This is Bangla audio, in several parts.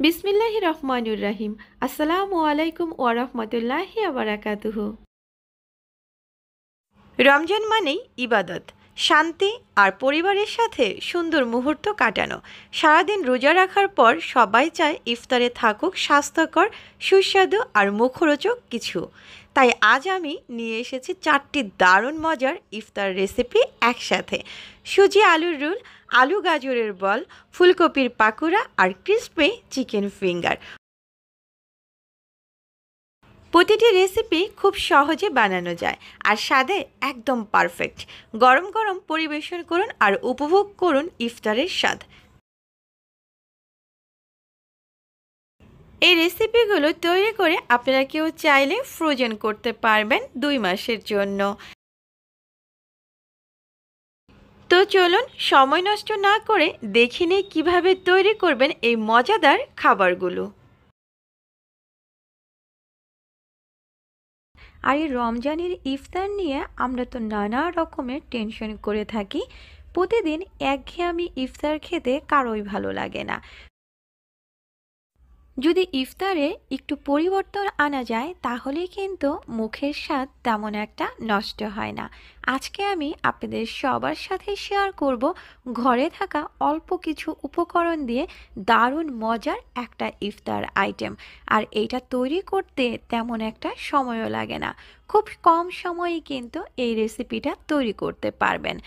বিসমিল্লাহির রহমানির রাহিম। আসসালামু আলাইকুম ওয়া রাহমাতুল্লাহি ওয়া বারাকাতুহু। রমজান মানেই ইবাদত, শান্তি আর পরিবারের সাথে সুন্দর মুহূর্ত কাটানো। সারাদিন রোজা রাখার পর সবাই চায় ইফতারে থাকুক স্বাস্থ্যকর, সুস্বাদু আর মুখরোচক কিছু। তাই আজ আমি নিয়ে এসেছি 4টি দারুণ মজার ইফতার রেসিপি একসাথে: সুজি আলুর রোল, আলু গাজরের বল, ফুলকপির পাকোড়া আর ক্রিসপি চিকেন ফিঙ্গার। প্রতিটি রেসিপি খুব সহজে বানানো যায় আর স্বাদে একদম পারফেক্ট। গরম গরম পরিবেশন করুন আর উপভোগ করুন ইফতারের স্বাদ। এই রেসিপিগুলো তৈরি করে আপনারা কেউ চাইলে ফ্রোজেন করতে পারবেন 2 মাসের জন্য। তো চলুন সময় নষ্ট না করে দেখে নিই কীভাবে তৈরি করবেন এই মজাদার খাবারগুলো। আর এই রমজানের ইফতার নিয়ে আমরা তো নানা রকমের টেনশন করে থাকি। প্রতিদিন একঘেয়েমি ইফতার খেতে কারোই ভালো লাগে না। যদি ইফতারে একটু পরিবর্তন আনা যায় তাহলে কিন্তু মুখের স্বাদ তেমন একটা নষ্ট হয় না। আজকে আমি আপনাদের সবার সাথে শেয়ার করব ঘরে থাকা অল্প কিছু উপকরণ দিয়ে দারুণ মজার একটা ইফতার আইটেম। আর এইটা তৈরি করতে তেমন একটা সময়ও লাগে না, খুব কম সময়ে কিন্তু এই রেসিপিটা তৈরি করতে পারবেন।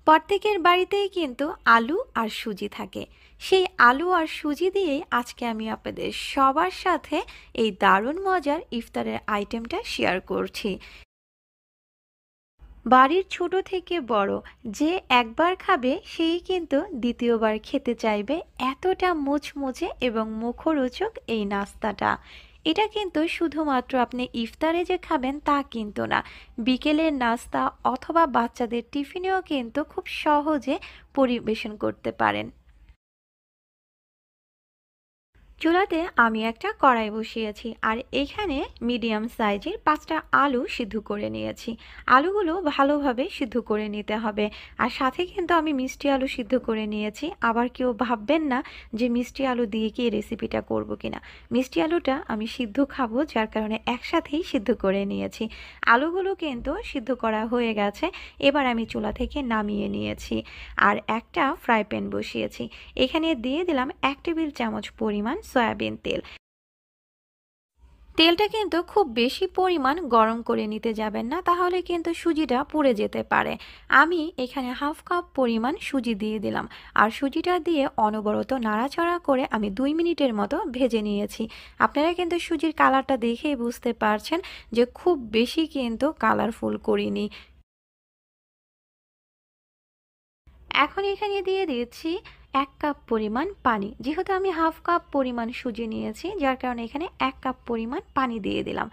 প্রত্যেকের বাড়িতেই কিন্তু আলু আর সুজি থাকে। সেই আলু আর সুজি দিয়েই আজকে আমি আপনাদের সবার সাথে এই দারুণ মজার ইফতারের আইটেমটা শেয়ার করছি। বাড়ির ছোট থেকে বড় যে একবার খাবে সেই কিন্তু দ্বিতীয়বার খেতে চাইবে, এতটা মুচমুচে এবং মুখরোচক এই নাস্তাটা। এটা কিন্তু শুধুমাত্র আপনি ইফতারে যে খাবেন তা কিন্তু না, বিকেলের নাস্তা অথবা বাচ্চাদের টিফিনেও কিন্তু খুব সহজে পরিবেশন করতে পারেন। চুলাতে আমি একটা কড়াই বসিয়েছি আর এখানে মিডিয়াম সাইজের 5টা আলু সিদ্ধ করে নিয়েছি। আলুগুলো ভালোভাবে সিদ্ধ করে নিতে হবে। আর সাথে কিন্তু আমি মিষ্টি আলু সিদ্ধ করে নিয়েছি। আবার কেউ ভাববেন না যে মিষ্টি আলু দিয়ে কি এই রেসিপিটা করব কিনা। মিষ্টি আলুটা আমি সিদ্ধ খাবো, যার কারণে একসাথেই সিদ্ধ করে নিয়েছি। আলুগুলো কিন্তু সিদ্ধ করা হয়ে গেছে। এবার আমি চুলা থেকে নামিয়ে নিয়েছি আর একটা ফ্রাই প্যান বসিয়েছি। এখানে দিয়ে দিলাম 1 টেবিল চামচ পরিমাণ সয়াবিন তেল। তেলটা কিন্তু খুব বেশি পরিমাণ গরম করে নিতে যাবেন না, তাহলে কিন্তু সুজিটা পুড়ে যেতে পারে। আমি এখানে হাফ কাপ পরিমাণ সুজি দিয়ে দিলাম আর সুজিটা দিয়ে অনবরত নাড়াচাড়া করে আমি 2 মিনিটের মতো ভেজে নিয়েছি। আপনারা কিন্তু সুজির কালারটা দেখেই বুঝতে পারছেন যে খুব বেশি কিন্তু কালারফুল করিনি। এখন এখানে দিয়ে দিয়েছি 1 কাপ পরিমাণ পানি। যেহেতু আমি হাফ কাপ পরিমাণ সুজি নিয়েছি, যার কারণে এখানে 1 কাপ পরিমাণ পানি দিয়ে দিলাম।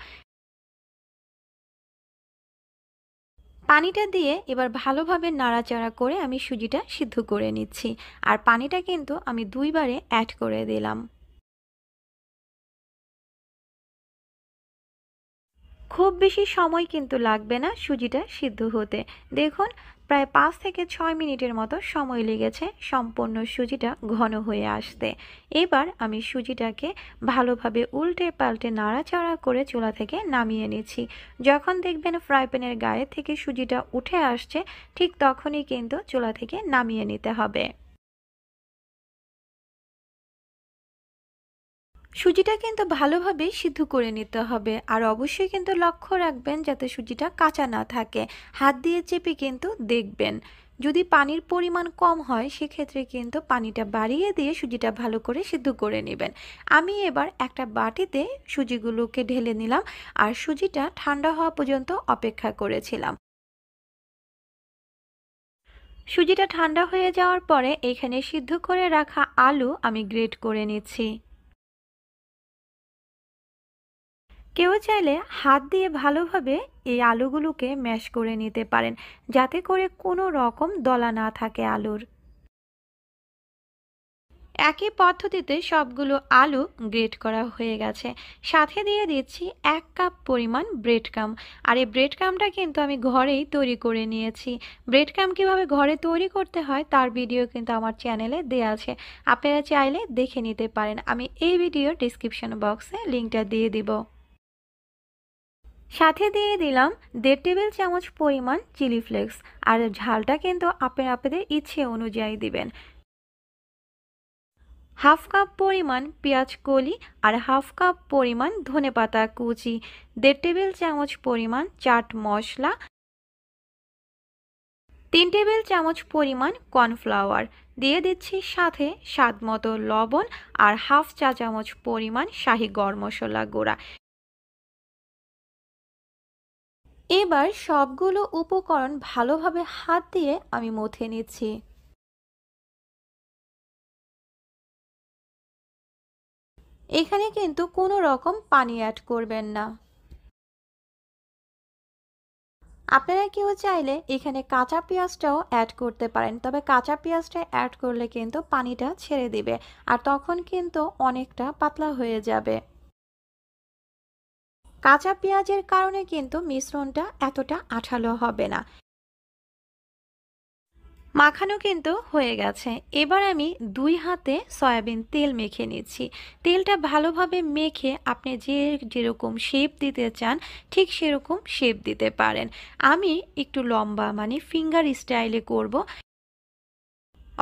পানিটা দিয়ে এবার ভালোভাবে নাড়াচাড়া করে আমি সুজিটা সিদ্ধ করে নিচ্ছি। আর পানিটা কিন্তু আমি 2 বারে অ্যাড করে দিলাম। খুব বেশি সময় কিন্তু লাগবে না সুজিটা সিদ্ধ হতে। দেখুন, প্রায় 5 থেকে 6 মিনিটের মতো সময় লেগেছে সম্পূর্ণ সুজিটা ঘন হয়ে আসতে। এবার আমি সুজিটাকে ভালোভাবে উল্টে পাল্টে নাড়াচাড়া করে চুলা থেকে নামিয়ে নিচ্ছি। যখন দেখবেন ফ্রাই প্যানের গায়ে থেকে সুজিটা উঠে আসছে, ঠিক তখনই কিন্তু চুলা থেকে নামিয়ে নিতে হবে। সুজিটা কিন্তু ভালোভাবে সিদ্ধ করে নিতে হবে আর অবশ্যই কিন্তু লক্ষ্য রাখবেন যাতে সুজিটা কাঁচা না থাকে। হাত দিয়ে চেপে কিন্তু দেখবেন। যদি পানির পরিমাণ কম হয় সেক্ষেত্রে কিন্তু পানিটা বাড়িয়ে দিয়ে সুজিটা ভালো করে সিদ্ধ করে নেবেন। আমি এবার একটা বাটিতে সুজিগুলোকে ঢেলে নিলাম আর সুজিটা ঠান্ডা হওয়া পর্যন্ত অপেক্ষা করেছিলাম। সুজিটা ঠান্ডা হয়ে যাওয়ার পরে এখানে সিদ্ধ করে রাখা আলু আমি গ্রেট করে নিচ্ছি। কেউ চাইলে হাত দিয়ে ভালোভাবে এই আলুগুলোকে ম্যাশ করে নিতে পারেন, যাতে করে কোনো রকম দলা না থাকে আলুর। একই পদ্ধতিতে সবগুলো আলু গ্রেট করা হয়ে গেছে। সাথে দিয়ে দিচ্ছি 1 কাপ পরিমাণ ব্রেড ক্রাম। আর এই ব্রেড ক্রামটা কিন্তু আমি ঘরেই তৈরি করে নিয়েছি। ব্রেড ক্রাম কীভাবে ঘরে তৈরি করতে হয় তার ভিডিও কিন্তু আমার চ্যানেলে দেওয়া আছে, আপনারা চাইলে দেখে নিতে পারেন। আমি এই ভিডিওর ডিসক্রিপশন বক্সে লিঙ্কটা দিয়ে দিব। সাথে দিয়ে দিলাম 1.5 টেবিল চামচ পরিমাণ চিলি ফ্লেক্স। আর ঝালটা কিন্তু আপনাদের ইচ্ছে অনুযায়ী দিবেন। হাফ কাপ পরিমাণ পেঁয়াজ কলি আর হাফ কাপ পরিমাণ ধনেপাতা কুচি, 1.5 টেবিল চামচ পরিমাণ চাট মশলা, 3 টেবিল চামচ পরিমাণ কর্নফ্লাওয়ার দিয়ে দিচ্ছি, সাথে স্বাদ মতো লবণ আর হাফ চা চামচ পরিমাণ শাহি গরম মশলা গুঁড়া। এবার সবগুলো উপকরণ ভালোভাবে হাত দিয়ে আমি মথে নিচ্ছি। এখানে কিন্তু কোনো রকম পানি অ্যাড করবেন না। আপনারা কেউ চাইলে এখানে কাঁচা পেঁয়াজটাও অ্যাড করতে পারেন, তবে কাঁচা পেঁয়াজটা অ্যাড করলে কিন্তু পানিটা ছেড়ে দিবে আর তখন কিন্তু অনেকটা পাতলা হয়ে যাবে। কাঁচা পেঁয়াজের কারণে কিন্তু মিশ্রণটা এতটা আঠালো হবে না। মাখানো কিন্তু হয়ে গেছে। এবার আমি 2 হাতে সয়াবিন তেল মেখে নিচ্ছি। তেলটা ভালোভাবে মেখে আপনি যেরকম শেপ দিতে চান ঠিক সেরকম শেপ দিতে পারেন। আমি একটু লম্বা মানে ফিঙ্গার স্টাইলে করব।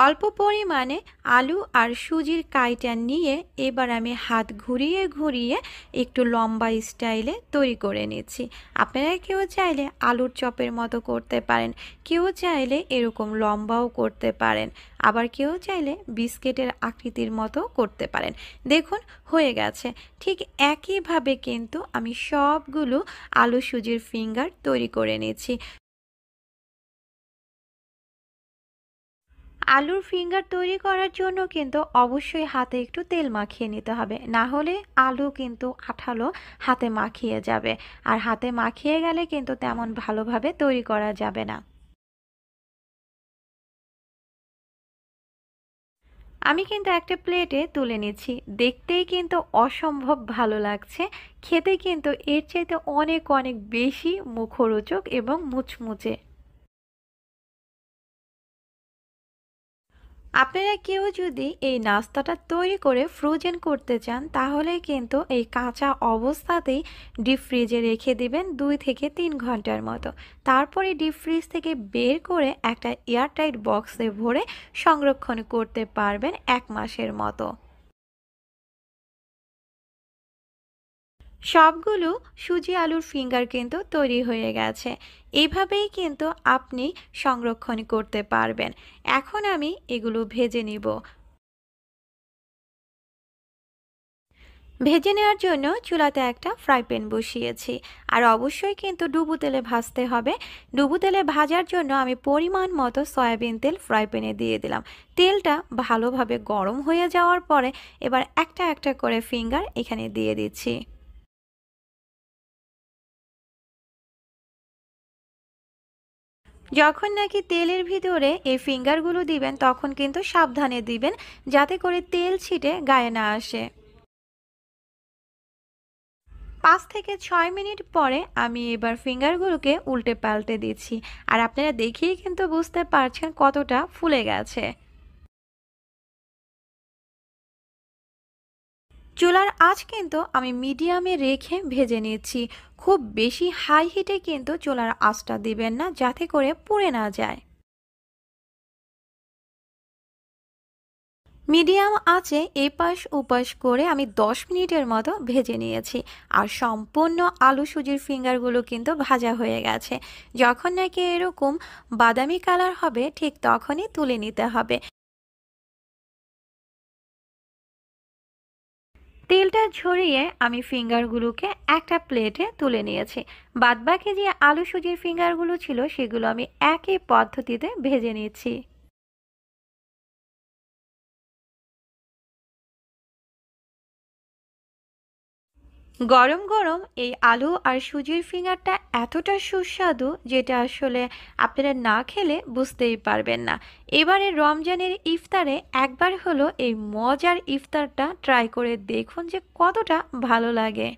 অল্প পরিমাণে আলু আর সুজির কাইটা নিয়ে এবার আমি হাত ঘুরিয়ে ঘুরিয়ে একটু লম্বা স্টাইলে তৈরি করে নিচ্ছি। আপনারা কেউ চাইলে আলুর চপের মতো করতে পারেন, কেউ চাইলে এরকম লম্বাও করতে পারেন, আবার কেউ চাইলে বিস্কিটের আকৃতির মতো করতে পারেন। দেখুন হয়ে গেছে। ঠিক একইভাবে কিন্তু আমি সবগুলো আলু সুজির ফিঙ্গার তৈরি করে নিচ্ছি। আলুর ফিঙ্গার তৈরি করার জন্য কিন্তু অবশ্যই হাতে একটু তেল মাখিয়ে নিতে হবে, না হলে আলু কিন্তু আঠালো হাতে মাখিয়ে যাবে, আর হাতে মাখিয়ে গেলে কিন্তু তেমন ভালোভাবে তৈরি করা যাবে না। আমি কিন্তু একটা প্লেটে তুলে নিচ্ছি। দেখতেই কিন্তু অসম্ভব ভালো লাগছে, খেতে কিন্তু এর চাইতে অনেক অনেক বেশি মুখরোচক এবং মুচমুচে। আপনারা কেউ যদি এই নাস্তাটা তৈরি করে ফ্রোজেন করতে চান তাহলে কিন্তু এই কাঁচা অবস্থাতেই ডিপ ফ্রিজে রেখে দিবেন 2 থেকে 3 ঘন্টার মতো। তারপরে ডিপ ফ্রিজ থেকে বের করে একটা এয়ারটাইট বক্সে ভরে সংরক্ষণ করতে পারবেন 1 মাসের মতো। সবগুলো সুজি আলুর ফিঙ্গার কিন্তু তৈরি হয়ে গেছে। এইভাবেই কিন্তু আপনি সংরক্ষণ করতে পারবেন। এখন আমি এগুলো ভেজে নিব। ভেজে নেওয়ার জন্য চুলাতে একটা ফ্রাই প্যান বসিয়েছি, আর অবশ্যই কিন্তু ডুবো তেলে ভাজতে হবে। ডুবো তেলে ভাজার জন্য আমি পরিমাণ মতো সয়াবিন তেল ফ্রাই প্যানে দিয়ে দিলাম। তেলটা ভালোভাবে গরম হয়ে যাওয়ার পরে এবার একটা একটা করে ফিঙ্গার এখানে দিয়ে দিচ্ছি। যখন নাকি তেলের ভিতরে এই ফিঙ্গারগুলো দিবেন তখন কিন্তু সাবধানে দিবেন, যাতে করে তেল ছিটে গায়ে না আসে। 5 থেকে 6 মিনিট পরে আমি এবার ফিঙ্গারগুলোকে উল্টে পাল্টে দিচ্ছি, আর আপনারা দেখেই কিন্তু বুঝতে পারছেন কতটা ফুলে গেছে। চুলার আঁচ কিন্তু আমি মিডিয়ামে রেখে ভেজে নিচ্ছি। খুব বেশি হাই হিটে কিন্তু চুলার আঁচটা দিবেন না, যাতে করে পুড়ে না যায়। মিডিয়াম আঁচে এপাশ ওপাশ করে আমি 10 মিনিটের মতো ভেজে নিয়েছি। আর সম্পূর্ণ আলু সুজির ফিঙ্গারগুলো কিন্তু ভাজা হয়ে গেছে। যখন নাকি এরকম বাদামি কালার হবে ঠিক তখনই তুলে নিতে হবে। তেলটা ঝরিয়ে আমি ফিঙ্গারগুলোকে একটা প্লেটে তুলে নিয়েছি। বাদবাকি যে আলু সুজির ফিঙ্গারগুলো ছিল সেগুলো আমি একই পদ্ধতিতে ভেজে নিচ্ছি। গরম গরম এই আলু আর সুজির ফিঙ্গারটা এতটা সুস্বাদু যেটা আসলে আপনারা না খেলে বুঝতেই পারবেন না। এবারে রমজানের ইফতারে একবার হলো এই মজার ইফতারটা ট্রাই করে দেখুন যে কতটা ভালো লাগে।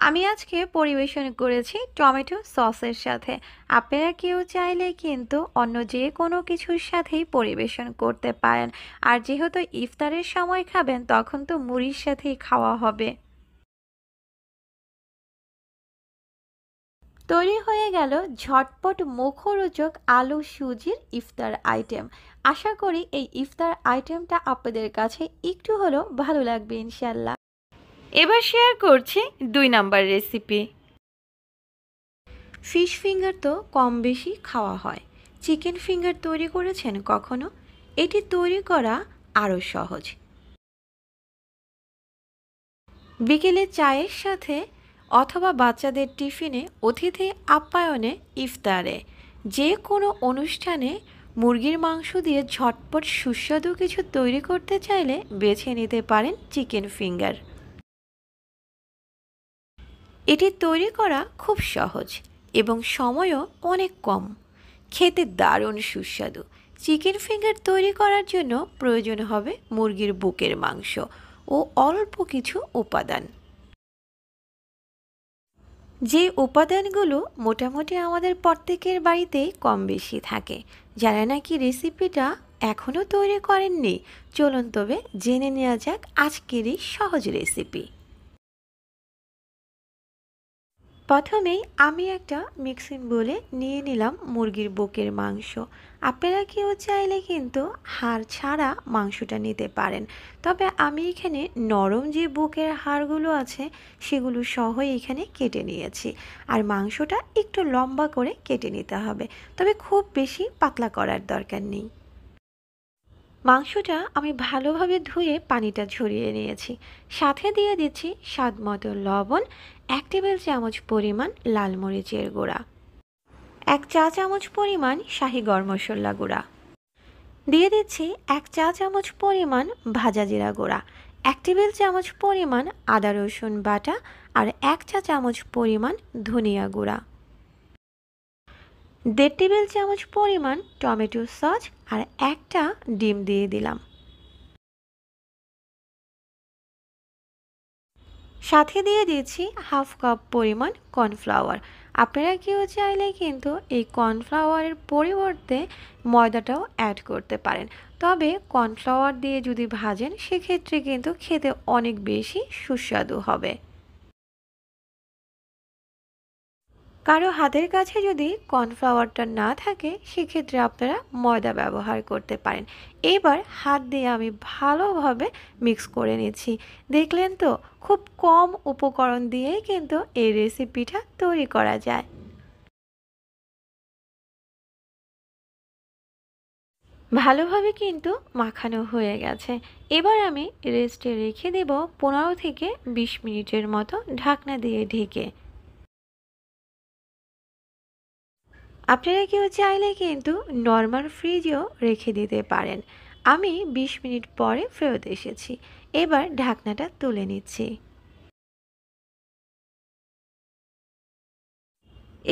আমি আজকে পরিবেশন করেছি টমেটো সসের সাথে। আপনারা কেউ চাইলে কিন্তু অন্য যে কোনো কিছুর সাথেই পরিবেশন করতে পারেন। আর যেহেতু ইফতারের সময় খাবেন তখন তো মুড়ির সাথেই খাওয়া হবে। তৈরি হয়ে গেল ঝটপট মুখরোচক আলু সুজির ইফতার আইটেম। আশা করি এই ইফতার আইটেমটা আপনাদের কাছে একটু হলেও ভালো লাগবে ইনশাল্লাহ। এবার শেয়ার করছি 2 নাম্বার রেসিপি। ফিশ ফিঙ্গার তো কম বেশি খাওয়া হয়, চিকেন ফিঙ্গার তৈরি করেছেন কখনো? এটি তৈরি করা আরও সহজ। বিকেলে চায়ের সাথে অথবা বাচ্চাদের টিফিনে, অতিথি আপ্যায়নে, ইফতারে, যে কোনো অনুষ্ঠানে মুরগির মাংস দিয়ে ঝটপট সুস্বাদু কিছু তৈরি করতে চাইলে বেছে নিতে পারেন চিকেন ফিঙ্গার। এটি তৈরি করা খুব সহজ এবং সময়ও অনেক কম। খেতে দারুণ সুস্বাদু। চিকেন ফিঙ্গার তৈরি করার জন্য প্রয়োজন হবে মুরগির বুকের মাংস ও অল্প কিছু উপাদান। যে উপাদানগুলো মোটামুটি আমাদের প্রত্যেকের বাড়িতেই কম বেশি থাকে। যারা নাকি রেসিপিটা এখনও তৈরি করেননি, চলুন তবে জেনে নেওয়া যাক আজকের এই সহজ রেসিপি। প্রথমেই আমি একটা মিক্সিং বোলে নিয়ে নিলাম মুরগির বুকের মাংস। আপনারা কেউ চাইলে কিন্তু হাড় ছাড়া মাংসটা নিতে পারেন, তবে আমি এখানে নরম যে বুকের হাড়গুলো আছে সেগুলো সহ এখানে কেটে নিয়েছি। আর মাংসটা একটু লম্বা করে কেটে নিতে হবে, তবে খুব বেশি পাতলা করার দরকার নেই। মাংসটা আমি ভালোভাবে ধুয়ে পানিটা ঝরিয়ে নিয়েছি। সাথে দিয়ে দিচ্ছি স্বাদ মতো লবণ, 1 টেবিল চামচ পরিমাণ লাল মরিচের গুঁড়া, 1 চা চামচ পরিমাণ শাহি গরম মশলা গুঁড়া, দিয়ে দিচ্ছি 1 চা চামচ পরিমাণ ভাজা জিরা গুঁড়া, 1 টেবিল চামচ পরিমাণ আদা রসুন বাটা, আর 1 চা চামচ পরিমাণ ধনিয়া গুঁড়া, 1.5 টেবিল চামচ পরিমাণ টমেটো সস, আর একটা ডিম দিয়ে দিলাম। সাথে দিয়ে দিয়েছি হাফ কাপ পরিমাণ কর্নফ্লাওয়ার। আপনারা কেউ চাইলে কিন্তু এই কর্নফ্লাওয়ারের পরিবর্তে ময়দাটাও অ্যাড করতে পারেন, তবে কর্নফ্লাওয়ার দিয়ে যদি ভাজেন সেক্ষেত্রে কিন্তু খেতে অনেক বেশি সুস্বাদু হবে। কারো হাতের কাছে যদি কর্নফ্লাওয়ারটা না থাকে সেক্ষেত্রে আপনারা ময়দা ব্যবহার করতে পারেন। এবার হাত দিয়ে আমি ভালোভাবে মিক্স করে নিচ্ছি। দেখলেন তো, খুব কম উপকরণ দিয়েই কিন্তু এই রেসিপিটা তৈরি করা যায়। ভালোভাবে কিন্তু মাখানো হয়ে গেছে। এবার আমি রেস্টে রেখে দেব 15 থেকে 20 মিনিটের মতো ঢাকনা দিয়ে ঢেকে। আপনারা কেউ চাইলে কিন্তু নর্মাল ফ্রিজেও রেখে দিতে পারেন। আমি 20 মিনিট পরে ফেরত এসেছি। এবার ঢাকনাটা তুলে নিচ্ছি।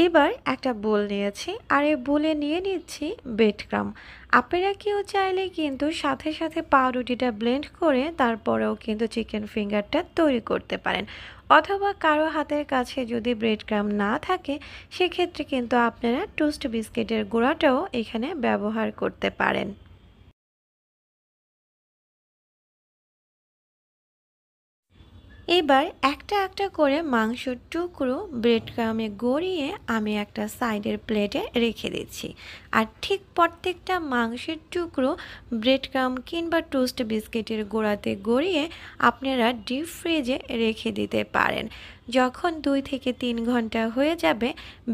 এবার একটা বোল নিয়েছি, আর এই বোলে নিয়ে নিচ্ছি ব্রেড ক্রাম্ব। আপনারা কেউ চাইলে কিন্তু সাথে সাথে পাউরুটিটা ব্লেন্ড করে তারপরেও কিন্তু চিকেন ফিঙ্গারটা তৈরি করতে পারেন। অথবা কারো হাতের কাছে যদি ব্রেড ক্রাম্ব না থাকে সেক্ষেত্রে কিন্তু আপনারা টোস্ট বিস্কিটের গুঁড়াটাও এখানে ব্যবহার করতে পারেন। এবার একটা একটা করে মাংসের টুকরো ব্রেড ক্রামে গড়িয়ে আমি একটা সাইডের প্লেটে রেখে দিচ্ছি। আর ঠিক প্রত্যেকটা মাংসের টুকরো ব্রেড ক্রাম কিংবা টোস্ট বিস্কিটের গোড়াতে গড়িয়ে আপনারা ডিপ ফ্রিজে রেখে দিতে পারেন। যখন 2 থেকে 3 ঘন্টা হয়ে যাবে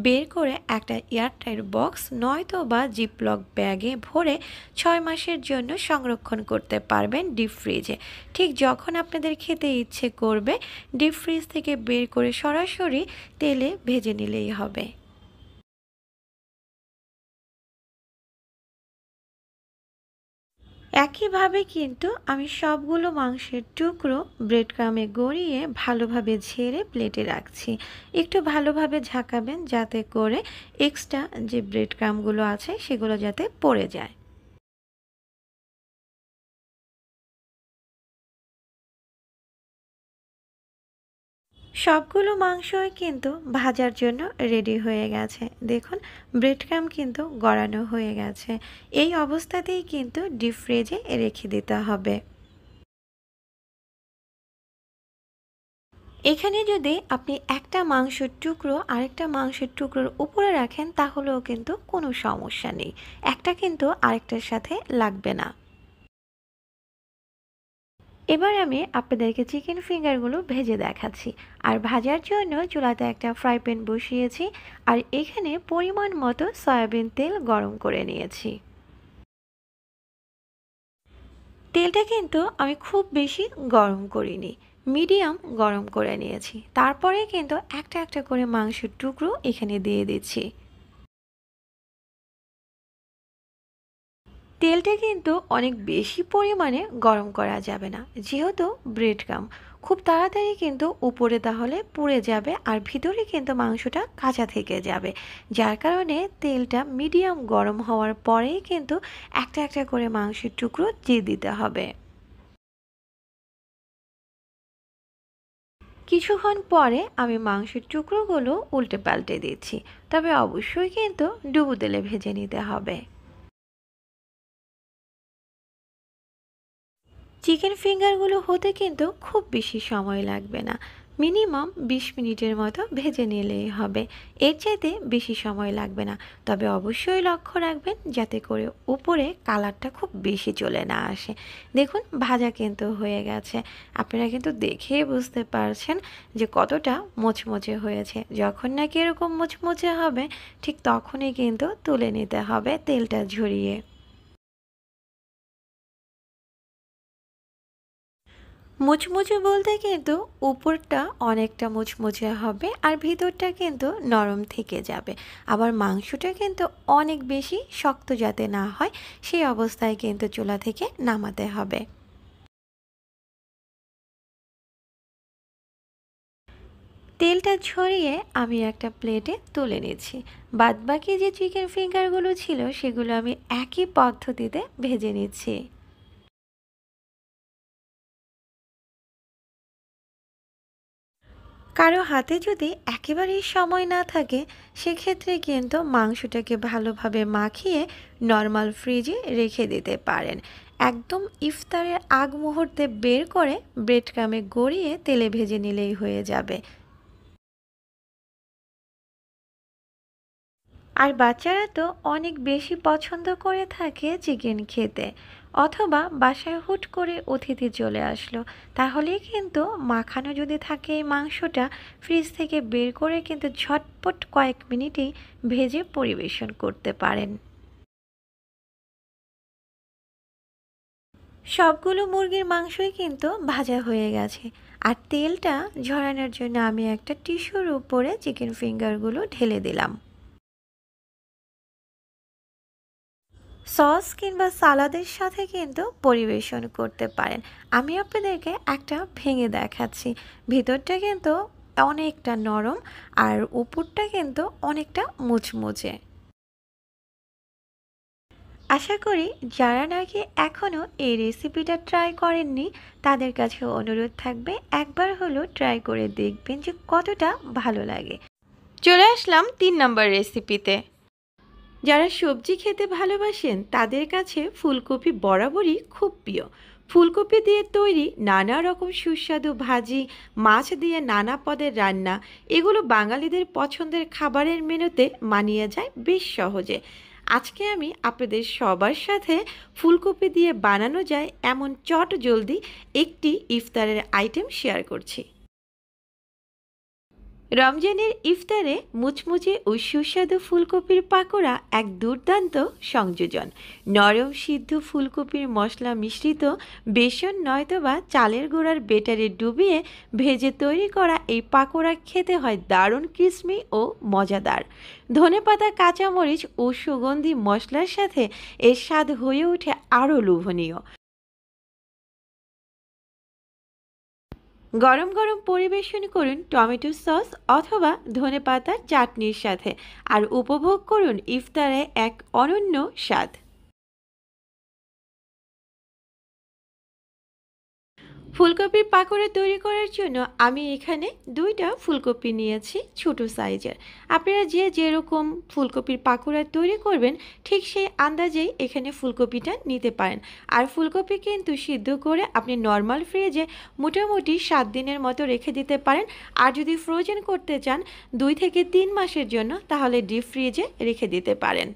বের করে একটা এয়ারটাইট বক্স নয়তো বা জিপলক ব্যাগে ভরে 6 মাসের জন্য সংরক্ষণ করতে পারবেন ডিপ ফ্রিজে। ঠিক যখন আপনাদের খেতে ইচ্ছে করবে ডিপ ফ্রিজ থেকে বের করে সরাসরি তেলে ভেজে নিলেই হবে। একইভাবে কিন্তু আমি সবগুলো মাংসের টুকরো ব্রেড ক্রামে গড়িয়ে ভালোভাবে ঝেড়ে প্লেটে রাখছি। একটু ভালোভাবে ঝাঁকাবেন যাতে করে এক্সট্রা যে ব্রেড ক্রামগুলো আছে সেগুলো যাতে পড়ে যায়। সবগুলো মাংসই কিন্তু ভাজার জন্য রেডি হয়ে গেছে। দেখুন, ব্রেড ক্রাম্ব কিন্তু গড়ানো হয়ে গেছে। এই অবস্থাতেই কিন্তু ডিপ ফ্রিজে রেখে দিতে হবে। এখানে যদি আপনি একটা মাংসের টুকরো আরেকটা মাংসের টুকরোর উপরে রাখেন তাহলেও কিন্তু কোনো সমস্যা নেই। একটা কিন্তু আরেকটার সাথে লাগবে না। এবার আমি আপনাদেরকে চিকেন ফিঙ্গারগুলো ভেজে দেখাচ্ছি। আর ভাজার জন্য চুলাতে একটা ফ্রাই প্যান বসিয়েছি আর এখানে পরিমাণ মতো সয়াবিন তেল গরম করে নিয়েছি। তেলটা কিন্তু আমি খুব বেশি গরম করিনি, মিডিয়াম গরম করে নিয়েছি। তারপরে কিন্তু একটা একটা করে মাংসের টুকরো এখানে দিয়ে দিচ্ছি। তেলটা কিন্তু অনেক বেশি পরিমাণে গরম করা যাবে না, যেহেতু ব্রেড ক্রাম্ব খুব তাড়াতাড়ি কিন্তু উপরে তাহলে পুড়ে যাবে আর ভিতরে কিন্তু মাংসটা কাঁচা থেকে যাবে। যার কারণে তেলটা মিডিয়াম গরম হওয়ার পরেই কিন্তু একটা একটা করে মাংসের টুকরো দিয়ে দিতে হবে। কিছুক্ষণ পরে আমি মাংসের টুকরোগুলো উল্টে পাল্টে দিচ্ছি, তবে অবশ্যই কিন্তু ডুবো তেলে ভেজে নিতে হবে। চিকেন ফিঙ্গারগুলো হতে কিন্তু খুব বেশি সময় লাগবে না, মিনিমাম 20 মিনিটের মতো ভেজে নিলেই হবে। এর চাইতে বেশি সময় লাগবে না। তবে অবশ্যই লক্ষ্য রাখবেন যাতে করে উপরে কালারটা খুব বেশি চলে না আসে। দেখুন, ভাজা কিন্তু হয়ে গেছে। আপনারা কিন্তু দেখেই বুঝতে পারছেন যে কতটা মুচমুচে হয়েছে। যখন নাকি এরকম মুচমুচে হবে ঠিক তখনই কিন্তু তুলে নিতে হবে তেলটা ঝরিয়ে। মুচমুচে বলতে কিন্তু উপরটা অনেকটা মুচমুচে হবে আর ভিতরটা কিন্তু নরম থেকে যাবে। আবার মাংসটা কিন্তু অনেক বেশি শক্ত যাতে না হয় সেই অবস্থায় কিন্তু চুলা থেকে নামাতে হবে। তেলটা ছড়িয়ে আমি একটা প্লেটে তুলে নিচ্ছি। বাদবাকি যে চিকেন ফিঙ্গারগুলো ছিল সেগুলো আমি একই পদ্ধতিতে ভেজে নিচ্ছি। কারো হাতে যদি একেবারেই সময় না থাকে সেক্ষেত্রে কিন্তু মাংসটাকে ভালোভাবে মাখিয়ে নর্মাল ফ্রিজে রেখে দিতে পারেন। একদম ইফতারের আগ মুহূর্তে বের করে ব্রেড ক্রামে গড়িয়ে তেলে ভেজে নিলেই হয়ে যাবে। আর বাচ্চারা তো অনেক বেশি পছন্দ করে থাকে চিকেন খেতে। অথবা বাসায় হুট করে অতিথি চলে আসলো, তাহলেই কিন্তু মাখানো যদি থাকে এই মাংসটা ফ্রিজ থেকে বের করে কিন্তু ঝটপট কয়েক মিনিটেই ভেজে পরিবেশন করতে পারেন। সবগুলো মুরগির মাংসই কিন্তু ভাজা হয়ে গেছে। আর তেলটা ঝরানোর জন্য আমি একটা টিস্যুর উপরে চিকেন ফিঙ্গারগুলো ঢেলে দিলাম। সস কিংবা সালাদের সাথে কিন্তু পরিবেশন করতে পারেন। আমি আপনাদেরকে একটা ভেঙে দেখাচ্ছি। ভিতরটা কিন্তু অনেকটা নরম আর উপরটা কিন্তু অনেকটা মুচমুচে। আশা করি যারা নাকি এখনও এই রেসিপিটা ট্রাই করেননি তাদের কাছে অনুরোধ থাকবে একবার হলো ট্রাই করে দেখবেন যে কতটা ভালো লাগে। চলে আসলাম 3 নম্বর রেসিপিতে। যারা সবজি খেতে ভালোবাসেন তাদের কাছে ফুলকপি বরাবরই খুব প্রিয়। ফুলকপি দিয়ে তৈরি নানা রকম সুস্বাদু ভাজি, মাছ দিয়ে নানা পদের রান্না, এগুলো বাঙালিদের পছন্দের খাবারের মেনুতে মানিয়ে যায় বেশ সহজে। আজকে আমি আপনাদের সবার সাথে ফুলকপি দিয়ে বানানো যায় এমন চট জলদি একটি ইফতারের আইটেম শেয়ার করছি। রমজানের ইফতারে মুচমুচে ও সুস্বাদু ফুলকপির পাকোড়া এক দুর্দান্ত সংযোজন। নরম সিদ্ধ ফুলকপির মশলা মিশ্রিত বেসন নয়তোবা চালের গুঁড়ার বেটারে ডুবিয়ে ভেজে তৈরি করা এই পাকোড়া খেতে হয় দারুণ ক্রিসমি ও মজাদার। ধনেপাতা, কাঁচামরিচ ও সুগন্ধি মশলার সাথে এর স্বাদ হয়ে ওঠে আরও লোভনীয়। গরম গরম পরিবেশন করুন টমেটো সস অথবা ধনেপাতার চাটনির সাথে, আর উপভোগ করুন ইফতারে এক অনন্য স্বাদ। ফুলকপির পাকোড়া তৈরি করার জন্য আমি এখানে 2টা ফুলকপি নিয়েছি ছোট সাইজের। আপনারা যে যেরকম ফুলকপির পাকোড়া তৈরি করবেন ঠিক সেই আন্দাজেই এখানে ফুলকপিটা নিতে পারেন। আর ফুলকপি কিন্তু সিদ্ধ করে আপনি নর্মাল ফ্রিজে মোটামুটি 7 দিনের মতো রেখে দিতে পারেন। আর যদি ফ্রোজেন করতে চান 2 থেকে 3 মাসের জন্য, তাহলে ডিপ ফ্রিজে রেখে দিতে পারেন।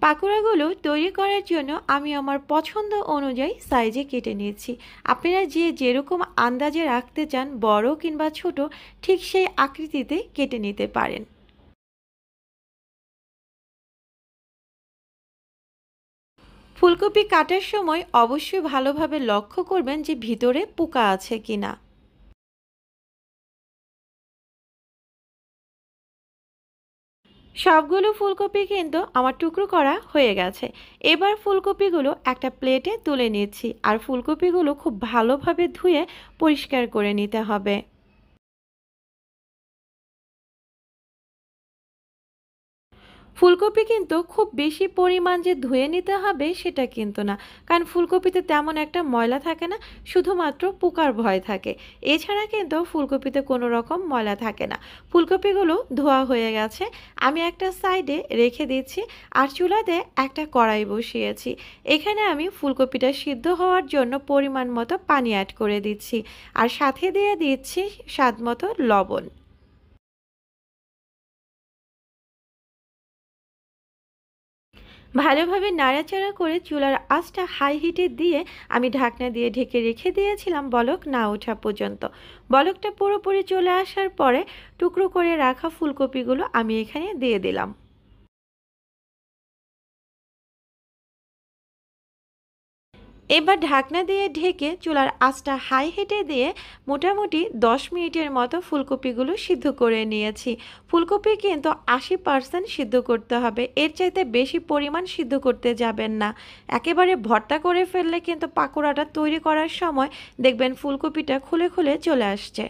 পাকোড়াগুলো তৈরি করার জন্য আমি আমার পছন্দ অনুযায়ী সাইজে কেটে নিয়েছি। আপনারা যে যেরকম আন্দাজে রাখতে চান, বড় কিংবা ছোট, ঠিক সেই আকৃতিতে কেটে নিতে পারেন। ফুলকপি কাটার সময় অবশ্যই ভালোভাবে লক্ষ্য করবেন যে ভিতরে পোকা আছে কিনা। সবগুলো ফুলকপি কিন্তু আমার টুকরো করা হয়ে গেছে। এবার ফুলকপিগুলো একটা প্লেটে তুলে নিচ্ছি, আর ফুলকপিগুলো খুব ভালোভাবে ধুয়ে পরিষ্কার করে নিতে হবে। ফুলকপি কিন্তু খুব বেশি পরিমাণ যে ধুয়ে নিতে হবে সেটা কিন্তু না, কারণ ফুলকপিতে তেমন একটা ময়লা থাকে না, শুধুমাত্র পোকার ভয় থাকে। এছাড়া কিন্তু ফুলকপিতে কোনো রকম ময়লা থাকে না। ফুলকপিগুলো ধোয়া হয়ে গেছে, আমি একটা সাইডে রেখে দিচ্ছি। আর চুলাতে একটা কড়াই বসিয়েছি। এখানে আমি ফুলকপিটা সিদ্ধ হওয়ার জন্য পরিমাণ মতো পানি অ্যাড করে দিচ্ছি, আর সাথে দিয়ে দিচ্ছি স্বাদ মতো লবণ। ভালোভাবে নাড়াচাড়া করে চুলার আঁচটা হাই হিটে দিয়ে আমি ঢাকনা দিয়ে ঢেকে রেখে দিয়েছিলাম বলক না ওঠা পর্যন্ত। বলকটা পুরোপুরি চলে আসার পরে টুকরো করে রাখা ফুলকপিগুলো আমি এখানে দিয়ে দিলাম। এবার ঢাকনা দিয়ে ঢেকে চুলার আঁচটা হাই হিটে দিয়ে মোটামুটি 10 মিনিটের মতো ফুলকপিগুলো সিদ্ধ করে নিয়েছি। ফুলকপি কিন্তু 80% সিদ্ধ করতে হবে, এর চাইতে বেশি পরিমাণ সিদ্ধ করতে যাবেন না। একেবারে ভর্তা করে ফেললে কিন্তু পাকোড়াটা তৈরি করার সময় দেখবেন ফুলকপিটা খুলে খুলে চলে আসছে।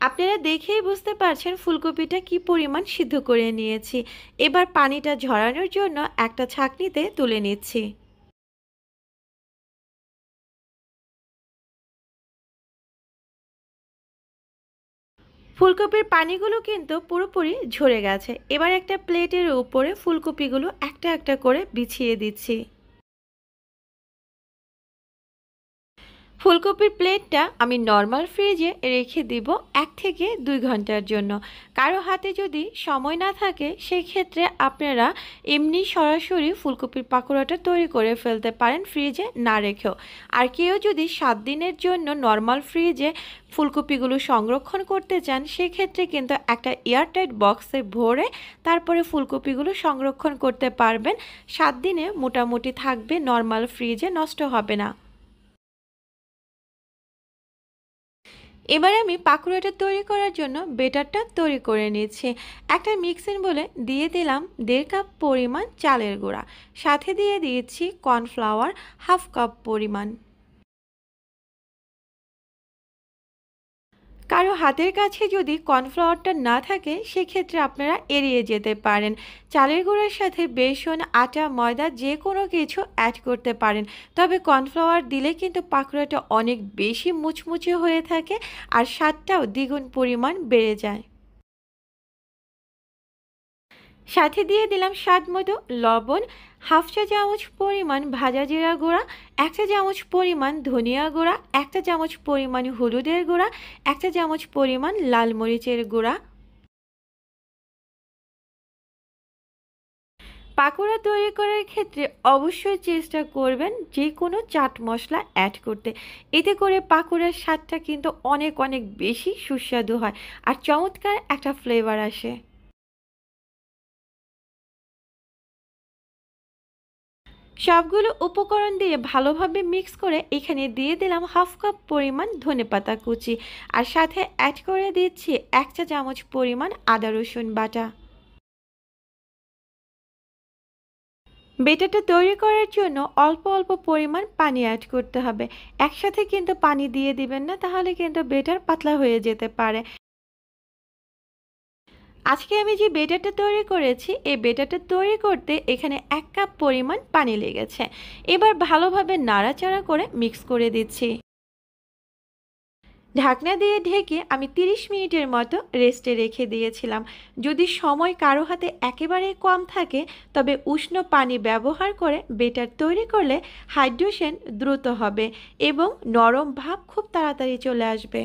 আপনারা দেখেই বুঝতে পারছেন ফুলকপিটা কি পরিমাণ সিদ্ধ করে নিয়েছি। এবার পানিটা ঝরানোর জন্য একটা ছাঁকনিতে তুলে নিচ্ছি। ফুলকপির পানিগুলো কিন্তু পুরোপুরি ঝরে গেছে। এবার একটা প্লেটের উপরে ফুলকপিগুলো একটা একটা করে বিছিয়ে দিচ্ছি। ফুলকপির প্লেটটা আমি নর্মাল ফ্রিজে রেখে দিব 1 থেকে 2 ঘন্টার জন্য। কারো হাতে যদি সময় না থাকে সেই ক্ষেত্রে আপনারা এমনি সরাসরি ফুলকপির পাকোড়াটা তৈরি করে ফেলতে পারেন ফ্রিজে না রেখেও। আর কেউ যদি 7 দিনের জন্য নর্মাল ফ্রিজে ফুলকপিগুলো সংরক্ষণ করতে চান সেক্ষেত্রে কিন্তু একটা এয়ারটাইট বক্সে ভরে তারপরে ফুলকপিগুলো সংরক্ষণ করতে পারবেন। 7 দিনে মোটামুটি থাকবে নর্মাল ফ্রিজে, নষ্ট হবে না। এবার আমি পাকোড়াটা তৈরি করার জন্য বেটারটা তৈরি করে নিচ্ছি। একটা মিক্সিং বলে দিয়ে দিলাম 1.5 কাপ পরিমাণ চালের গুঁড়া, সাথে দিয়ে দিয়েছি কর্নফ্লাওয়ার 1/2 কাপ পরিমাণ। কারো হাতের কাছে যদি কর্নফ্লাওয়ারটা না থাকে সেক্ষেত্রে আপনারা এড়িয়ে যেতে পারেন। চালের গুঁড়ার সাথে বেসন, আটা, ময়দা যে কোনো কিছু অ্যাড করতে পারেন, তবে কর্নফ্লাওয়ার দিলে কিন্তু পাকোড়াটা অনেক বেশি মুচমুচে হয়ে থাকে আর স্বাদটাও দ্বিগুণ পরিমাণ বেড়ে যায়। সাথে দিয়ে দিলাম স্বাদ মতো লবণ, 1/2 চা চামচ পরিমাণ ভাজা জিরা গুঁড়া, 1 চা চামচ পরিমাণ ধনিয়া গুঁড়া, 1 চা চামচ পরিমাণ হলুদের গুঁড়া, 1 চা চামচ পরিমাণ লাল মরিচের গুঁড়া। পাকোড়া তৈরি করার ক্ষেত্রে অবশ্যই চেষ্টা করবেন যে কোনো চাট মশলা অ্যাড করতে। এতে করে পাকোড়ার স্বাদটা কিন্তু অনেক অনেক বেশি সুস্বাদু হয় আর চমৎকার একটা ফ্লেভার আসে। সবগুলো উপকরণ দিয়ে ভালোভাবে মিক্স করে এখানে দিয়ে দিলাম হাফ কাপ পরিমাণ ধনেপাতা কুচি আর সাথে অ্যাড করে দিচ্ছি 1 চা চামচ পরিমাণ আদা রসুন বাটা। বেটারটা তৈরি করার জন্য অল্প অল্প পরিমাণ পানি অ্যাড করতে হবে। একসাথে কিন্তু পানি দিয়ে দিবেন না, তাহলে কিন্তু বেটার পাতলা হয়ে যেতে পারে। আজকে আমি যে বেটারটা তৈরি করেছি এই বেটারটা তৈরি করতে এখানে 1 কাপ পরিমাণ পানি লেগেছে। এবার ভালোভাবে নাড়াচাড়া করে মিক্স করে দিচ্ছি। ঢাকনা দিয়ে ঢেকে আমি 30 মিনিটের মতো রেস্টে রেখে দিয়েছিলাম। যদি সময় কারো হাতে একেবারে কম থাকে তবে উষ্ণ পানি ব্যবহার করে বেটার তৈরি করলে হাইড্রেশন দ্রুত হবে এবং নরম ভাব খুব তাড়াতাড়ি চলে আসবে।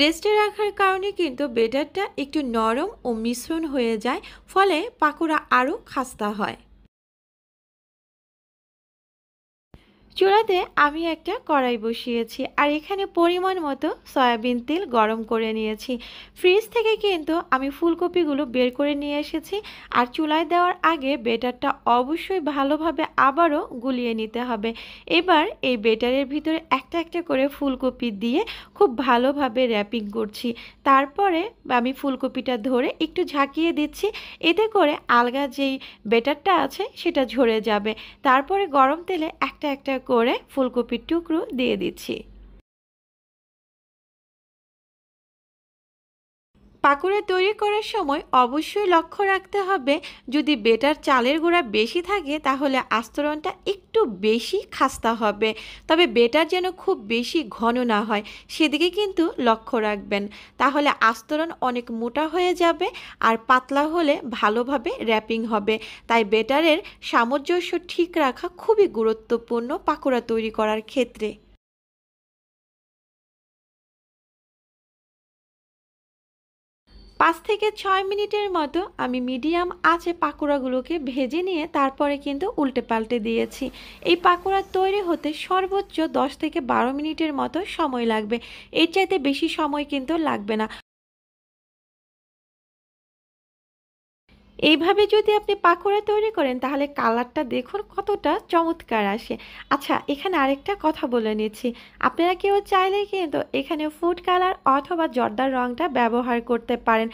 রেস্টে রাখার কারণে কিন্তু বেটারটা একটু নরম ও মিশ্রণ হয়ে যায়, ফলে পাকোড়া আরও খাস্তা হয়। চুলাতে আমি একটা কড়াই বসিয়েছি আর এখানে পরিমাণ মতো সয়াবিন তেল গরম করে নিয়েছি। ফ্রিজ থেকে কিন্তু আমি ফুলকপিগুলো বের করে নিয়ে এসেছি আর চুলায় দেওয়ার আগে বেটারটা অবশ্যই ভালোভাবে আবারও গুলিয়ে নিতে হবে। এবার এই বেটারের ভিতরে একটা একটা করে ফুলকপি দিয়ে খুব ভালোভাবে র্যাপিং করছি। তারপরে আমি ফুলকপিটা ধরে একটু ঝাঁকিয়ে দিচ্ছি, এতে করে আলগা যেই বেটারটা আছে সেটা ঝরে যাবে। তারপরে গরম তেলে একটা একটা করে ফুলকপির টুকরো দিয়ে দিচ্ছি। পাকোড়া তৈরি করার সময় অবশ্যই লক্ষ্য রাখতে হবে, যদি বেটার চালের গুঁড়া বেশি থাকে তাহলে আস্তরণটা একটু বেশি খাস্তা হবে। তবে বেটার যেন খুব বেশি ঘন না হয় সেদিকে কিন্তু লক্ষ্য রাখবেন, তাহলে আস্তরণ অনেক মোটা হয়ে যাবে আর পাতলা হলে ভালোভাবে র্যাপিং হবে। তাই বেটারের সামঞ্জস্য ঠিক রাখা খুবই গুরুত্বপূর্ণ পাকোড়া তৈরি করার ক্ষেত্রে। 5 থেকে 6 মিনিটের মতো আমি মিডিয়াম আঁচে পাকোড়াগুলোকে ভেজে নিয়ে তারপরে কিন্তু উল্টে পাল্টে দিয়েছি। এই পাকোড়া তৈরি হতে সর্বোচ্চ 10 থেকে 12 মিনিটের মতো সময় লাগবে, এর চাইতে বেশি সময় কিন্তু লাগবে না। এইভাবে যদি আপনি পাকোড়া তৈরি করেন তাহলে কালারটা দেখুন কতটা চমৎকার আসে। আচ্ছা, এখানে আরেকটা কথা বলে নিচ্ছি, আপনারা কেউ চাইলে কিন্তু এখানে ফুড কালার অথবা জর্দার রংটা ব্যবহার করতে পারেন।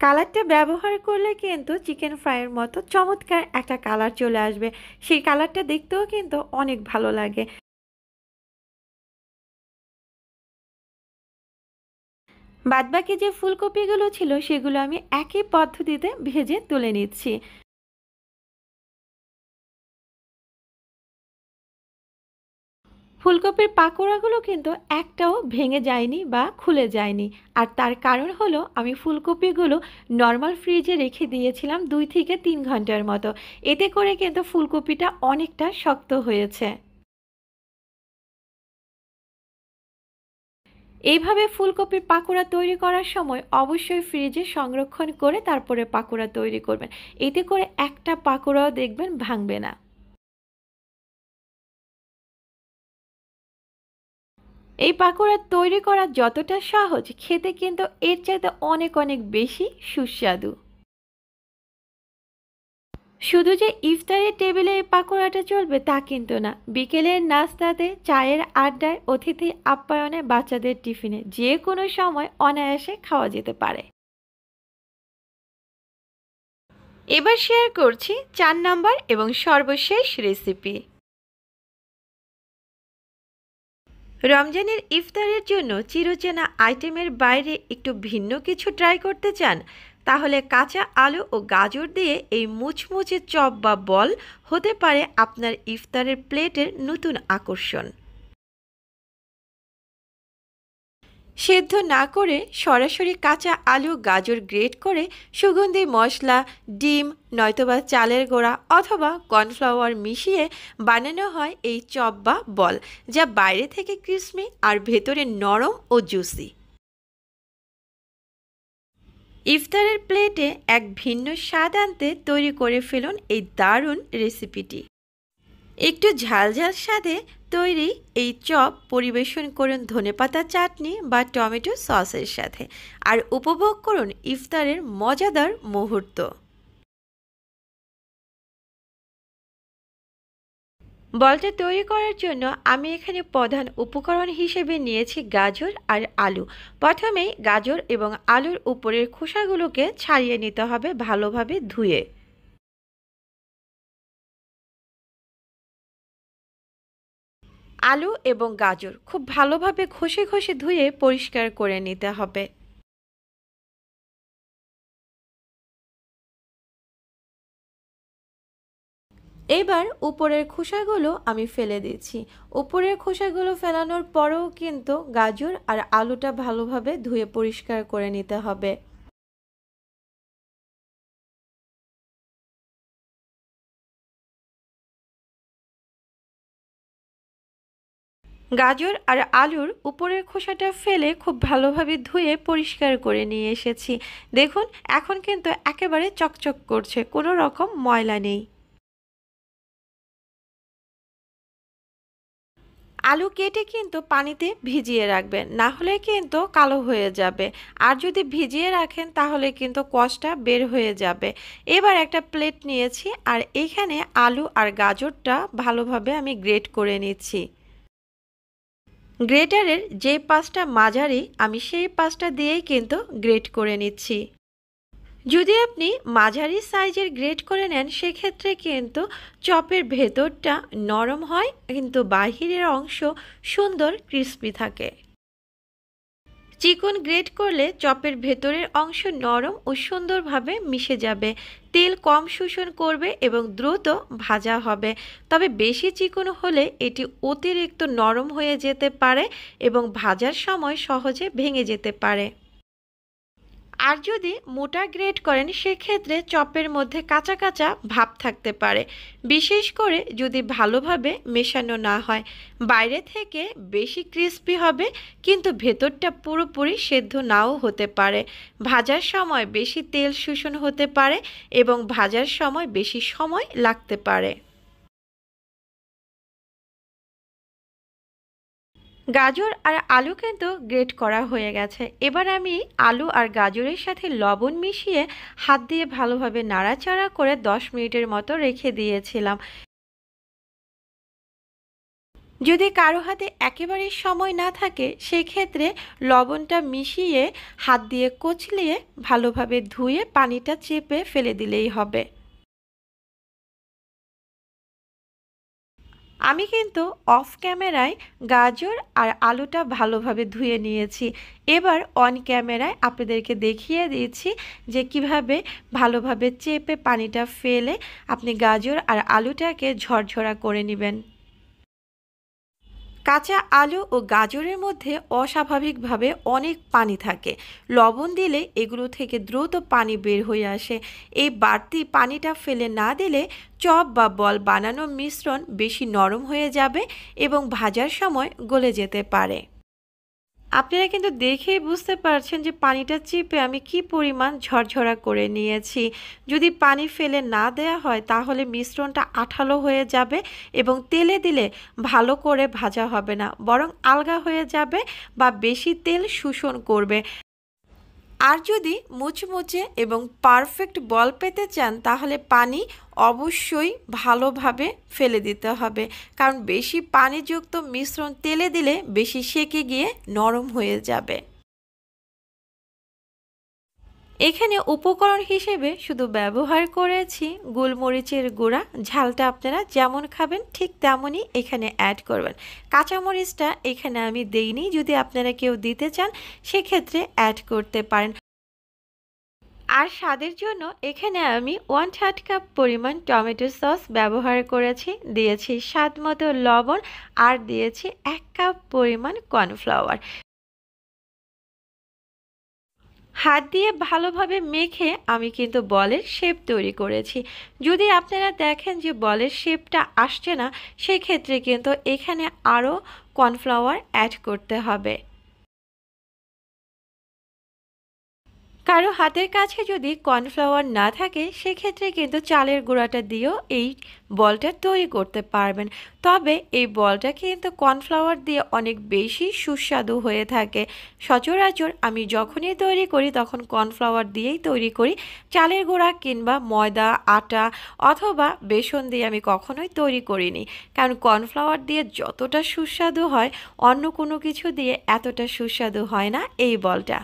কালারটা ব্যবহার করলে কিন্তু চিকেন ফ্রাইয়ের মতো চমৎকার একটা কালার চলে আসবে। সেই কালারটা দেখতেও কিন্তু অনেক ভালো লাগে। বাদবাকি যে ফুলকপিগুলো ছিল সেগুলো আমি একই পদ্ধতিতে ভেজে তুলে নিচ্ছি। ফুলকপির পাকোড়াগুলো কিন্তু একটাও ভেঙে যায়নি বা খুলে যায়নি। আর তার কারণ হলো আমি ফুলকপিগুলো নর্মাল ফ্রিজে রেখে দিয়েছিলাম 2 থেকে 3 ঘন্টার মতো। এতে করে কিন্তু ফুলকপিটা অনেকটা শক্ত হয়েছে। এইভাবে ফুলকপির পাকোড়া তৈরি করার সময় অবশ্যই ফ্রিজে সংরক্ষণ করে তারপরে পাকোড়া তৈরি করবেন। এতে করে একটা পাকোড়াও দেখবেন ভাঙবে না। এই পাকোড়া তৈরি করা যতটা সহজ, খেতে কিন্তু এর চাইতে অনেক অনেক বেশি সুস্বাদু। শুধু যে ইফতারের টেবিলে এই পাকোড়াটা চলবে তা কিন্তু না, বিকেলের নাস্তাতে, চায়ের আড্ডায়, অতিথি আপ্যায়নে, বাচ্চাদের টিফিনে যে কোনো সময় অনায়াসে খাওয়া যেতে পারে। এবার শেয়ার করছি 4 নম্বর এবং সর্বশেষ রেসিপি। রমজানের ইফতারের জন্য চিরচেনা আইটেমের বাইরে একটু ভিন্ন কিছু ট্রাই করতে চান? তাহলে কাঁচা আলু ও গাজর দিয়ে এই মুচমুচে চপ বা বল হতে পারে আপনার ইফতারের প্লেটের নতুন আকর্ষণ। সেদ্ধ না করে সরাসরি কাঁচা আলু গাজর গ্রেট করে সুগন্ধি মশলা, ডিম নয়তোবা চালের গুঁড়া অথবা কর্নফ্লাওয়ার মিশিয়ে বানানো হয় এই চপ বা বল, যা বাইরে থেকে ক্রিসমি আর ভেতরে নরম ও জুসি। ইফতারের প্লেটে এক ভিন্ন স্বাদ আনতে তৈরি করে ফেলুন এই দারুণ রেসিপিটি। একটু ঝালঝাল স্বাদে তৈরি এই চপ পরিবেশন করুন ধনেপাতা চাটনি বা টমেটো সসের সাথে, আর উপভোগ করুন ইফতারের মজাদার মুহূর্ত। বলটা তৈরি করার জন্য আমি এখানে প্রধান উপকরণ হিসেবে নিয়েছি গাজর আর আলু। প্রথমেই গাজর এবং আলুর উপরের খোসাগুলোকে ছাড়িয়ে নিতে হবে ভালোভাবে ধুয়ে। আলু এবং গাজর খুব ভালোভাবে ঘষে ঘষে ধুয়ে পরিষ্কার করে নিতে হবে। এবার উপরের খোসাগুলো আমি ফেলে দিচ্ছি। উপরের খোসাগুলো ফেলানোর পরেও কিন্তু গাজর আর আলুটা ভালোভাবে ধুয়ে পরিষ্কার করে নিতে হবে। গাজর আর আলুর উপরের খোসাটা ফেলে খুব ভালোভাবে ধুয়ে পরিষ্কার করে নিয়ে এসেছি। দেখুন, এখন কিন্তু একেবারে চকচক করছে, কোনো রকম ময়লা নেই। আলু কেটে কিন্তু পানিতে ভিজিয়ে রাখবেন, না হলে কিন্তু কালো হয়ে যাবে। আর যদি ভিজিয়ে রাখেন তাহলে কিন্তু কষটা বের হয়ে যাবে। এবার একটা প্লেট নিয়েছি আর এখানে আলু আর গাজরটা ভালোভাবে আমি গ্রেট করে নিচ্ছি। গ্রেটারের যে পাশটা মাঝারি আমি সেই পাশটা দিয়েই কিন্তু গ্রেট করে নিচ্ছি। যদি আপনি মাঝারি সাইজের গ্রেট করে নেন সেক্ষেত্রে কিন্তু চপের ভেতরটা নরম হয়, কিন্তু বাহিরের অংশ সুন্দর ক্রিস্পি থাকে। চিকন গ্রেট করলে চপের ভেতরের অংশ নরম ও সুন্দরভাবে মিশে যাবে, তেল কম শোষণ করবে এবং দ্রুত ভাজা হবে। তবে বেশি চিকন হলে এটি অতিরিক্ত নরম হয়ে যেতে পারে এবং ভাজার সময় সহজে ভেঙে যেতে পারে। আর যদি মোটা গ্রেড করেন সেক্ষেত্রে চপের মধ্যে কাঁচা কাঁচা ভাব থাকতে পারে, বিশেষ করে যদি ভালোভাবে মেশানো না হয়। বাইরে থেকে বেশি ক্রিস্পি হবে কিন্তু ভেতরটা পুরোপুরি সেদ্ধ নাও হতে পারে। ভাজার সময় বেশি তেল শোষণ হতে পারে এবং ভাজার সময় বেশি সময় লাগতে পারে। গাজর আর আলু কিন্তু গ্রেট করা হয়ে গেছে। এবার আমি আলু আর গাজরের সাথে লবণ মিশিয়ে হাত দিয়ে ভালোভাবে নাড়াচাড়া করে 10 মিনিটের মতো রেখে দিয়েছিলাম। যদি কারো হাতে একেবারেই সময় না থাকে সেক্ষেত্রে লবণটা মিশিয়ে হাত দিয়ে কচলিয়ে ভালোভাবে ধুয়ে পানিটা চেপে ফেলে দিলেই হবে। আমি কিন্তু অফ ক্যামেরায় গাজর আর আলুটা ভালোভাবে ধুয়ে নিয়েছি। এবার অন ক্যামেরায় আপনাদেরকে দেখিয়ে দিয়েছি যে কিভাবে ভালোভাবে চেপে পানিটা ফেলে আপনি গাজর আর আলুটাকে ঝরঝরা করে নেবেন। কাঁচা আলু ও গাজরের মধ্যে অস্বাভাবিকভাবে অনেক পানি থাকে। লবণ দিলে এগুলো থেকে দ্রুত পানি বের হয়ে আসে। এই বাড়তি পানিটা ফেলে না দিলে চপ বা বল বানানো মিশ্রণ বেশি নরম হয়ে যাবে এবং ভাজার সময় গলে যেতে পারে। আপনারা কিন্তু দেখেই বুঝতে পারছেন যে পানিটা চিপে আমি কি পরিমাণ ঝরঝরা করে নিয়েছি। যদি পানি ফেলে না দেয়া হয় তাহলে মিশ্রণটা আঠালো হয়ে যাবে এবং তেলে দিলে ভালো করে ভাজা হবে না, বরং আলগা হয়ে যাবে বা বেশি তেল শোষণ করবে। আর যদি মুচমুচে এবং পারফেক্ট বল পেতে চান তাহলে পানি অবশ্যই ভালোভাবে ফেলে দিতে হবে, কারণ বেশি পানিযুক্ত মিশ্রণ তেলে দিলে বেশি সেকে গিয়ে নরম হয়ে যাবে। এখানে উপকরণ হিসেবে শুধু ব্যবহার করেছি গোলমরিচের গুঁড়া। ঝালটা আপনারা যেমন খাবেন ঠিক তেমনই এখানে অ্যাড করবেন। কাঁচামরিচটা এখানে আমি দেইনি, যদি আপনারা কেউ দিতে চান সেক্ষেত্রে অ্যাড করতে পারেন। আর স্বাদের জন্য এখানে আমি 1/3 কাপ পরিমাণ টমেটো সস ব্যবহার করেছি, দিয়েছি স্বাদ মতো লবণ আর দিয়েছি 1 কাপ পরিমাণ কর্নফ্লাওয়ার। হাত দিয়ে ভালোভাবে মেখে আমি কিন্তু বলের শেপ তৈরি করেছি। যদি আপনারা দেখেন যে বলের শেপটা আসছে না সেক্ষেত্রে কিন্তু এখানে আরও কর্নফ্লাওয়ার অ্যাড করতে হবে। কারো হাতের কাছে যদি কর্নফ্লাওয়ার না থাকে সেক্ষেত্রে কিন্তু চালের গুঁড়াটা দিয়েও এই বলটা তৈরি করতে পারবেন। তবে এই বলটা কিন্তু কর্নফ্লাওয়ার দিয়ে অনেক বেশি সুস্বাদু হয়ে থাকে। সচরাচর আমি যখনই তৈরি করি তখন কর্নফ্লাওয়ার দিয়েই তৈরি করি। চালের গুঁড়া কিংবা ময়দা, আটা অথবা বেসন দিয়ে আমি কখনোই তৈরি করিনি, কারণ কর্নফ্লাওয়ার দিয়ে যতটা সুস্বাদু হয় অন্য কোনো কিছু দিয়ে এতটা সুস্বাদু হয় না এই বলটা।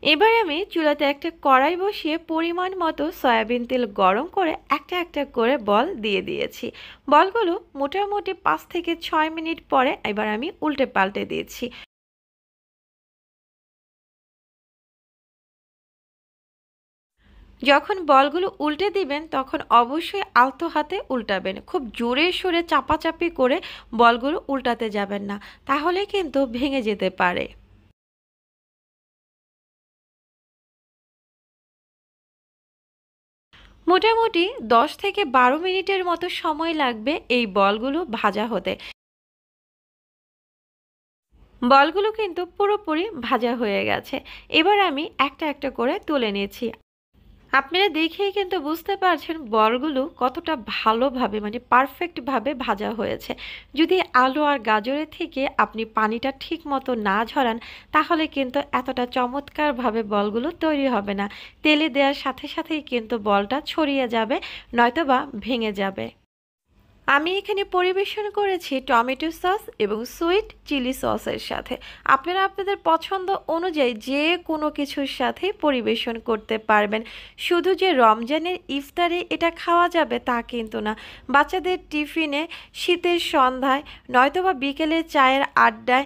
এবার আমি চুলাতে একটা কড়াই বসিয়ে পরিমাণ মতো সয়াবিন তেল গরম করে একটা একটা করে বল দিয়ে দিয়েছি। বলগুলো মোটামুটি 5 থেকে 6 মিনিট পরে এবার আমি উল্টে পাল্টে দিয়েছি। যখন বলগুলো উল্টে দিবেন তখন অবশ্যই আলতো হাতে উল্টাবেন, খুব জোরে সোরে চাপাচাপি করে বলগুলো উল্টাতে যাবেন না, তাহলে কিন্তু ভেঙে যেতে পারে। মোটামুটি 10 থেকে 12 মিনিটের মতো সময় লাগবে এই বলগুলো ভাজা হতে। বলগুলো কিন্তু পুরোপুরি ভাজা হয়ে গেছে। এবার আমি একটা একটা করে তুলে নিয়েছি। আপনারা দেখেই কিন্তু বুঝতে পারছেন বলগুলো কতটা ভালোভাবে মানে পারফেক্ট ভাবে ভাজা হয়েছে। যদি আলু আর গাজরের থেকে আপনি পানিটা ঠিক মতো না ঝরান তাহলে কিন্তু এতটা চমৎকারভাবে বলগুলো তৈরি হবে না। তেলে দেওয়ার সাথে সাথেই কিন্তু বলটা ছড়িয়ে যাবে, নয়তোবা ভেঙে যাবে। আমি এখানে পরিবেশন করেছি টমেটো সস এবং সুইট চিলি সসের সাথে। আপনারা আপনাদের পছন্দ অনুযায়ী যে কোনো কিছুর সাথে পরিবেশন করতে পারবেন। শুধু যে রমজানের ইফতারে এটা খাওয়া যাবে তা কিন্তু না। বাচ্চাদের টিফিনে, শীতের সন্ধ্যায়, নয়তোবা বিকেলে চায়ের আড্ডায়,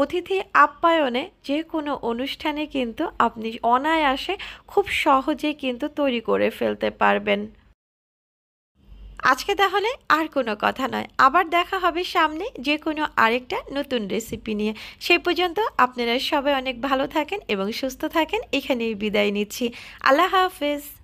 অতিথি আপ্যায়নে, যে কোনো অনুষ্ঠানে কিন্তু আপনি অনায়াসে খুব সহজেই কিন্তু তৈরি করে ফেলতে পারবেন। আজকে তাহলে আর কোনো কথা নয়, আবার দেখা হবে সামনে যে কোনো আরেকটা নতুন রেসিপি নিয়ে। সে পর্যন্ত আপনারা সবাই অনেক ভালো থাকেন এবং সুস্থ থাকেন। এখানেই বিদায় নিচ্ছি। আল্লাহ হাফেজ।